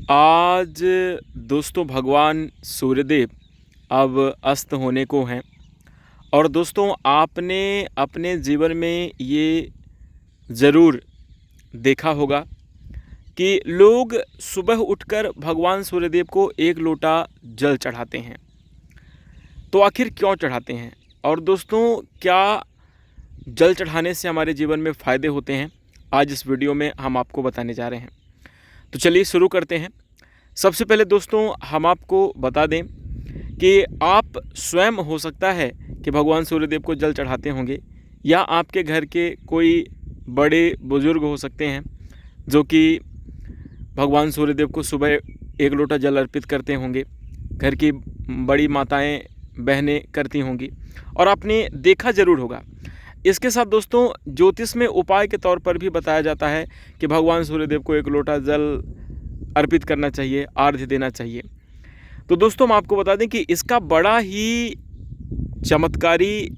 आज दोस्तों भगवान सूर्यदेव अब अस्त होने को हैं। और दोस्तों आपने अपने जीवन में ये ज़रूर देखा होगा कि लोग सुबह उठकर भगवान सूर्यदेव को एक लोटा जल चढ़ाते हैं। तो आखिर क्यों चढ़ाते हैं और दोस्तों क्या जल चढ़ाने से हमारे जीवन में फ़ायदे होते हैं, आज इस वीडियो में हम आपको बताने जा रहे हैं। तो चलिए शुरू करते हैं। सबसे पहले दोस्तों हम आपको बता दें कि आप स्वयं हो सकता है कि भगवान सूर्यदेव को जल चढ़ाते होंगे, या आपके घर के कोई बड़े बुज़ुर्ग हो सकते हैं जो कि भगवान सूर्यदेव को सुबह एक लोटा जल अर्पित करते होंगे। घर की बड़ी माताएं बहनें करती होंगी और आपने देखा ज़रूर होगा। इसके साथ दोस्तों ज्योतिष में उपाय के तौर पर भी बताया जाता है कि भगवान सूर्यदेव को एक लोटा जल अर्पित करना चाहिए, आर्घ्य देना चाहिए। तो दोस्तों हम आपको बता दें कि इसका बड़ा ही चमत्कारी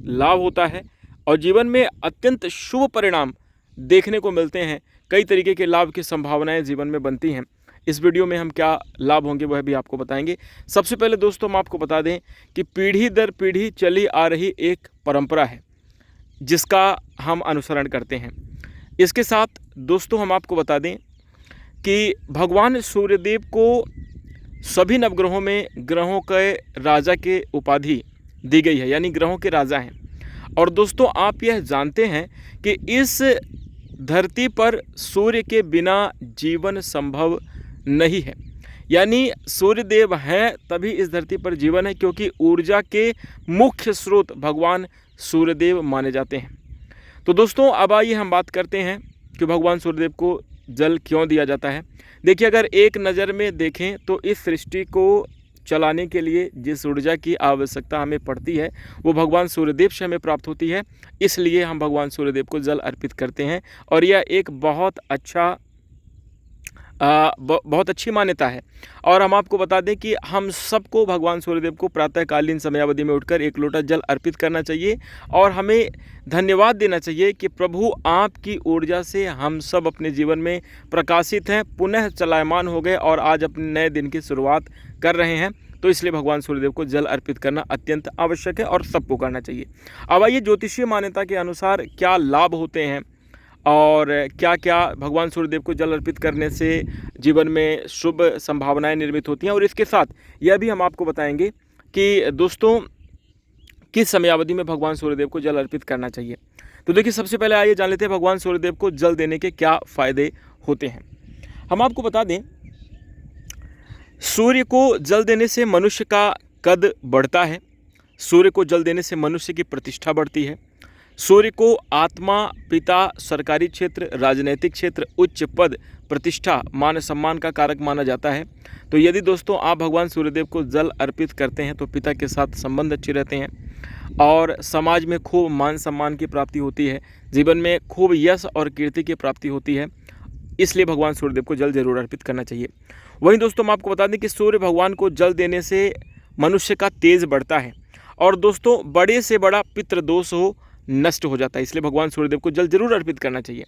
लाभ होता है और जीवन में अत्यंत शुभ परिणाम देखने को मिलते हैं। कई तरीके के लाभ की संभावनाएं जीवन में बनती हैं। इस वीडियो में हम क्या लाभ होंगे वह भी आपको बताएंगे। सबसे पहले दोस्तों हम आपको बता दें कि पीढ़ी दर पीढ़ी चली आ रही एक परंपरा है जिसका हम अनुसरण करते हैं। इसके साथ दोस्तों हम आपको बता दें कि भगवान सूर्यदेव को सभी नवग्रहों में ग्रहों के राजा के उपाधि दी गई है, यानी ग्रहों के राजा हैं। और दोस्तों आप यह जानते हैं कि इस धरती पर सूर्य के बिना जीवन संभव नहीं है, यानी सूर्यदेव हैं तभी इस धरती पर जीवन है, क्योंकि ऊर्जा के मुख्य स्रोत भगवान सूर्यदेव माने जाते हैं। तो दोस्तों अब आइए हम बात करते हैं कि भगवान सूर्यदेव को जल क्यों दिया जाता है। देखिए, अगर एक नज़र में देखें तो इस सृष्टि को चलाने के लिए जिस ऊर्जा की आवश्यकता हमें पड़ती है वो भगवान सूर्यदेव से हमें प्राप्त होती है। इसलिए हम भगवान सूर्यदेव को जल अर्पित करते हैं और यह एक बहुत अच्छी मान्यता है। और हम आपको बता दें कि हम सबको भगवान सूर्यदेव को प्रातःकालीन समयावधि में उठकर एक लोटा जल अर्पित करना चाहिए और हमें धन्यवाद देना चाहिए कि प्रभु आपकी ऊर्जा से हम सब अपने जीवन में प्रकाशित हैं, पुनः चलायमान हो गए और आज अपने नए दिन की शुरुआत कर रहे हैं। तो इसलिए भगवान सूर्यदेव को जल अर्पित करना अत्यंत आवश्यक है और सबको करना चाहिए। अब आइए ज्योतिषीय मान्यता के अनुसार क्या लाभ होते हैं और क्या क्या भगवान सूर्यदेव को जल अर्पित करने से जीवन में शुभ संभावनाएं निर्मित होती हैं। और इसके साथ यह भी हम आपको बताएंगे कि दोस्तों किस समयावधि में भगवान सूर्यदेव को जल अर्पित करना चाहिए। तो देखिए, सबसे पहले आइए जान लेते हैं भगवान सूर्यदेव को जल देने के क्या फ़ायदे होते हैं। हम आपको बता दें, सूर्य को जल देने से मनुष्य का कद बढ़ता है, सूर्य को जल देने से मनुष्य की प्रतिष्ठा बढ़ती है, सूर्य को आत्मा, पिता, सरकारी क्षेत्र, राजनीतिक क्षेत्र, उच्च पद, प्रतिष्ठा, मान सम्मान का कारक माना जाता है। तो यदि दोस्तों आप भगवान सूर्यदेव को जल अर्पित करते हैं तो पिता के साथ संबंध अच्छे रहते हैं और समाज में खूब मान सम्मान की प्राप्ति होती है, जीवन में खूब यश और कीर्ति की प्राप्ति होती है। इसलिए भगवान सूर्यदेव को जल जरूर अर्पित करना चाहिए। वहीं दोस्तों हम आपको बता दें कि सूर्य भगवान को जल देने से मनुष्य का तेज बढ़ता है और दोस्तों बड़े से बड़ा पितृदोष हो नष्ट हो जाता है। इसलिए भगवान सूर्यदेव को जल जरूर अर्पित करना चाहिए।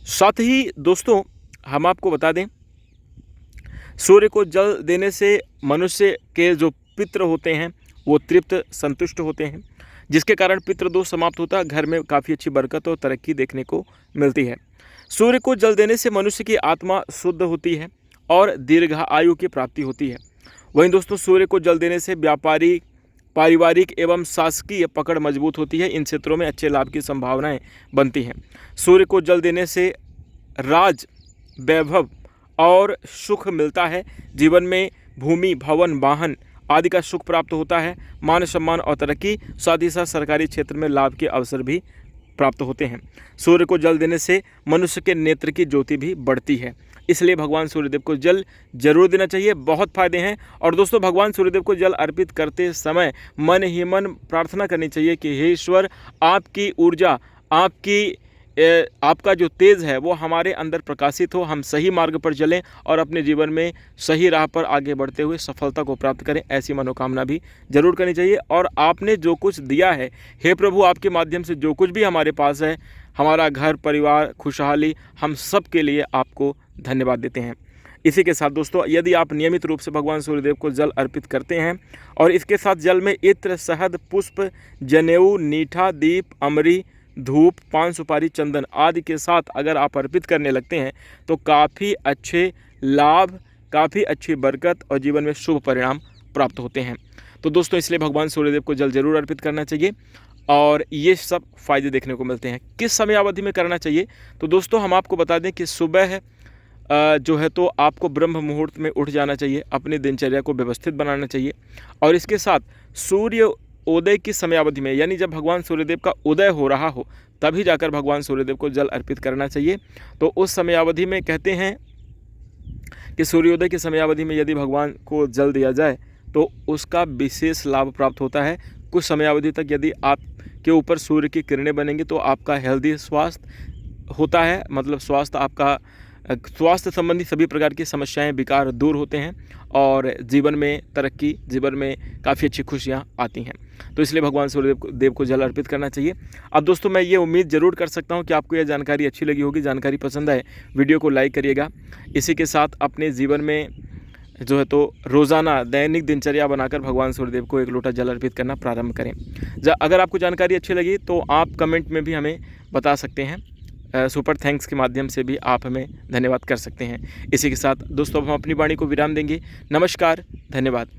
साथ ही दोस्तों हम आपको बता दें, सूर्य को जल देने से मनुष्य के जो पितृ होते हैं वो तृप्त संतुष्ट होते हैं, जिसके कारण पितृदोष समाप्त होता है, घर में काफ़ी अच्छी बरकत और तरक्की देखने को मिलती है। सूर्य को जल देने से मनुष्य की आत्मा शुद्ध होती है और दीर्घ आयु की प्राप्ति होती है। वहीं दोस्तों सूर्य को जल देने से व्यापारी, पारिवारिक एवं शासकीय पकड़ मजबूत होती है, इन क्षेत्रों में अच्छे लाभ की संभावनाएं बनती हैं। सूर्य को जल देने से राज, वैभव और सुख मिलता है, जीवन में भूमि, भवन, वाहन आदि का सुख प्राप्त होता है, मान सम्मान और तरक्की, साथ ही साथ सरकारी क्षेत्र में लाभ के अवसर भी प्राप्त होते हैं। सूर्य को जल देने से मनुष्य के नेत्र की ज्योति भी बढ़ती है, इसलिए भगवान सूर्यदेव को जल जरूर देना चाहिए। बहुत फायदे हैं। और दोस्तों भगवान सूर्यदेव को जल अर्पित करते समय मन ही मन प्रार्थना करनी चाहिए कि हे ईश्वर, आपकी ऊर्जा, आपकी आपका जो तेज है वो हमारे अंदर प्रकाशित हो, हम सही मार्ग पर चलें और अपने जीवन में सही राह पर आगे बढ़ते हुए सफलता को प्राप्त करें, ऐसी मनोकामना भी जरूर करनी चाहिए। और आपने जो कुछ दिया है, हे प्रभु, आपके माध्यम से जो कुछ भी हमारे पास है, हमारा घर परिवार खुशहाली, हम सब के लिए आपको धन्यवाद देते हैं। इसी के साथ दोस्तों, यदि आप नियमित रूप से भगवान सूर्यदेव को जल अर्पित करते हैं और इसके साथ जल में इत्र, शहद, पुष्प, जनेऊ, नीठा, दीप, अमरी, धूप, पान सुपारी, चंदन आदि के साथ अगर आप अर्पित करने लगते हैं तो काफ़ी अच्छे लाभ, काफ़ी अच्छी बरकत और जीवन में शुभ परिणाम प्राप्त होते हैं। तो दोस्तों, इसलिए भगवान सूर्यदेव को जल जरूर अर्पित करना चाहिए और ये सब फायदे देखने को मिलते हैं। किस समय अवधि में करना चाहिए? तो दोस्तों, हम आपको बता दें कि सुबह जो है तो आपको ब्रह्म मुहूर्त में उठ जाना चाहिए, अपनी दिनचर्या को व्यवस्थित बनाना चाहिए और इसके साथ सूर्य उदय की समयावधि में, यानी जब भगवान सूर्यदेव का उदय हो रहा हो तभी जाकर भगवान सूर्यदेव को जल अर्पित करना चाहिए। तो उस समयावधि में कहते हैं कि सूर्योदय की समयावधि में यदि भगवान को जल दिया जाए तो उसका विशेष लाभ प्राप्त होता है। कुछ समयावधि तक यदि आपके ऊपर सूर्य की किरणें बनेंगी तो आपका हेल्दी स्वास्थ्य होता है, मतलब स्वास्थ्य संबंधी सभी प्रकार की समस्याएं, विकार दूर होते हैं और जीवन में तरक्की, जीवन में काफ़ी अच्छी खुशियां आती हैं। तो इसलिए भगवान सूर्यदेव को जल अर्पित करना चाहिए। अब दोस्तों, मैं ये उम्मीद ज़रूर कर सकता हूं कि आपको यह जानकारी अच्छी लगी होगी। जानकारी पसंद आए वीडियो को लाइक करिएगा। इसी के साथ अपने जीवन में जो है तो रोज़ाना दैनिक दिनचर्या बनाकर भगवान सूर्यदेव को एक लोटा जल अर्पित करना प्रारंभ करें। अगर आपको जानकारी अच्छी लगी तो आप कमेंट में भी हमें बता सकते हैं। सुपर थैंक्स के माध्यम से भी आप हमें धन्यवाद कर सकते हैं। इसी के साथ दोस्तों, हम अपनी वाणी को विराम देंगे। नमस्कार, धन्यवाद।